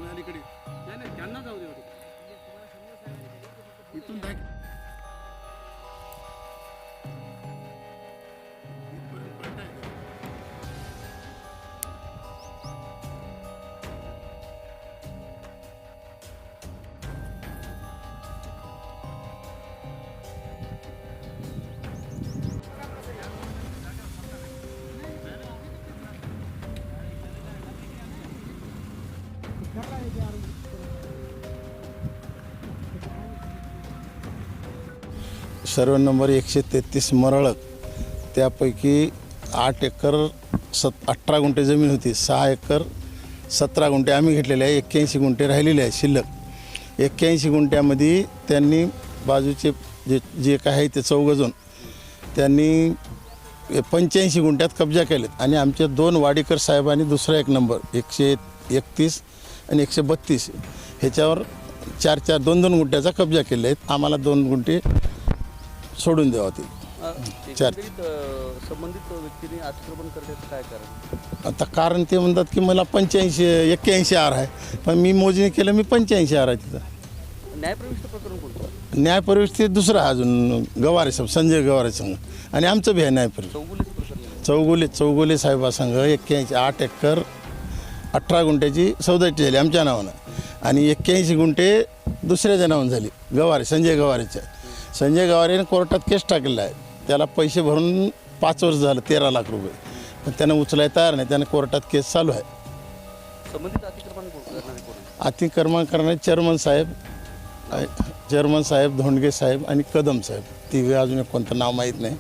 अलीकडे नाही नाही त्यांना जाऊ दे इथून दाख सर्व नंबर 133 मरळक, त्यापैकी 8 एकर 18 गुंठे जमीन होती. 6 एकर 17 गुंठे आम्ही घेतलेले आहे. 81 गुंठे राहिलेले आहे शिल्लक. 81 गुंठ्यामध्ये त्यांनी बाजूचे जे काय आहे ते 14 जण त्यांनी 85 गुंठ्यात कब्जा केलेत आणि आमचे 2 वाडीकर साहेबांनी दुसरा एक नंबर 131 आणि 132 ह्याच्यावर 2 गुंठ्याचा कब्जा केले आहेत. आम्हाला 2 गुंठे सोडून द्यावं ते. संबंधित व्यक्तीने अतिक्रमण करण्याचं काय कारण? आता कारण ते म्हणतात की मला 81 आर आहे, पण मी मोजणी केलं मी 85 आर आहे तिथं. न्यायप्रविष्ट प्रकरण कोणतं? न्यायप्रविष्ट ते दुसरं अजून गवारे साहेब, संजय गवारे संघ आणि आमचं बी आहे न्यायप्रविष्ट चौगुले साहेबासंघ 8 एकर 18 गुंठ्याची सौदाटी झाली आमच्या नावानं आणि 81 गुंठे दुसऱ्याच्या नावानं झाली संजय गवारेने कोर्टात केस टाकलेला आहे. त्याला पैसे भरून 5 वर्ष झालं 13 लाख रुपये, पण त्यानं उचलायला तयार नाही. त्यानं कोर्टात केस चालू आहे. संबंधित अतिक्रमण करणारे चेअरमन साहेब धोंडगे साहेब आणि कदम साहेब, ती अजून कोणतं नाव माहीत नाही.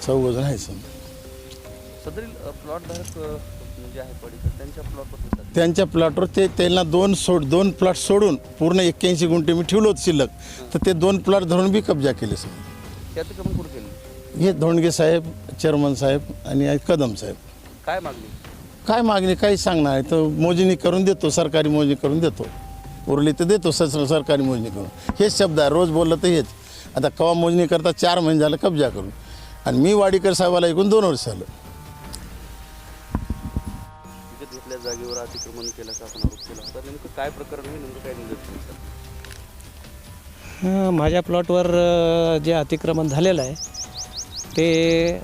14 जण आहे सदरील प्लॉटधारक जे आहे पडीकर त्यांच्या प्लॉटवर त्यांना 2 प्लॉट सोडून पूर्ण 81 गुंठे मी ठेवलं होतं शिल्लक, तर ते 2 प्लॉट धरून बी कब्जा केले सर. अतिक्रमण कुठं केलं? हे धोंडगे साहेब, चेअरमन साहेब आणि कदम साहेब. काय मागणी काही सांगणार आहे तर मोजणी करून देतो, सरकारी मोजणी करून देतो, उरली तर देतो सरकारी मोजणी करून. हेच शब्द आहे, रोज बोललं तर हेच. आता कवा मोजणी करता 4 महिने झालं कब्जा करून, आणि मी वाडीकर साहेबाला ऐकून 2 वर्ष झालं. घेतल्या जागेवर अतिक्रमण केल्याचा आपण आरोप केला होता. नेमकं काय प्रकरण आहे, नेमकं काय निदर्शनास? माझ्या प्लॉटवर जे अतिक्रमण झालेलं आहे ते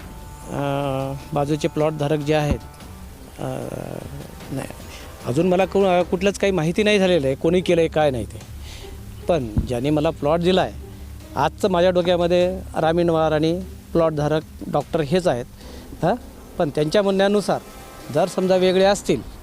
बाजूचे प्लॉटधारक जे आहेत, नाही अजून मला कुठलंच काही माहिती नाही झालेलं आहे कोणी केलं आहे काय नाही ते. पण ज्याने मला प्लॉट दिला आहे आजचं माझ्या डोक्यामध्ये रामीणवार आणि प्लॉटधारक डॉक्टर हेच आहेत. पण त्यांच्या म्हणण्यानुसार जर समजा वेगळे असतील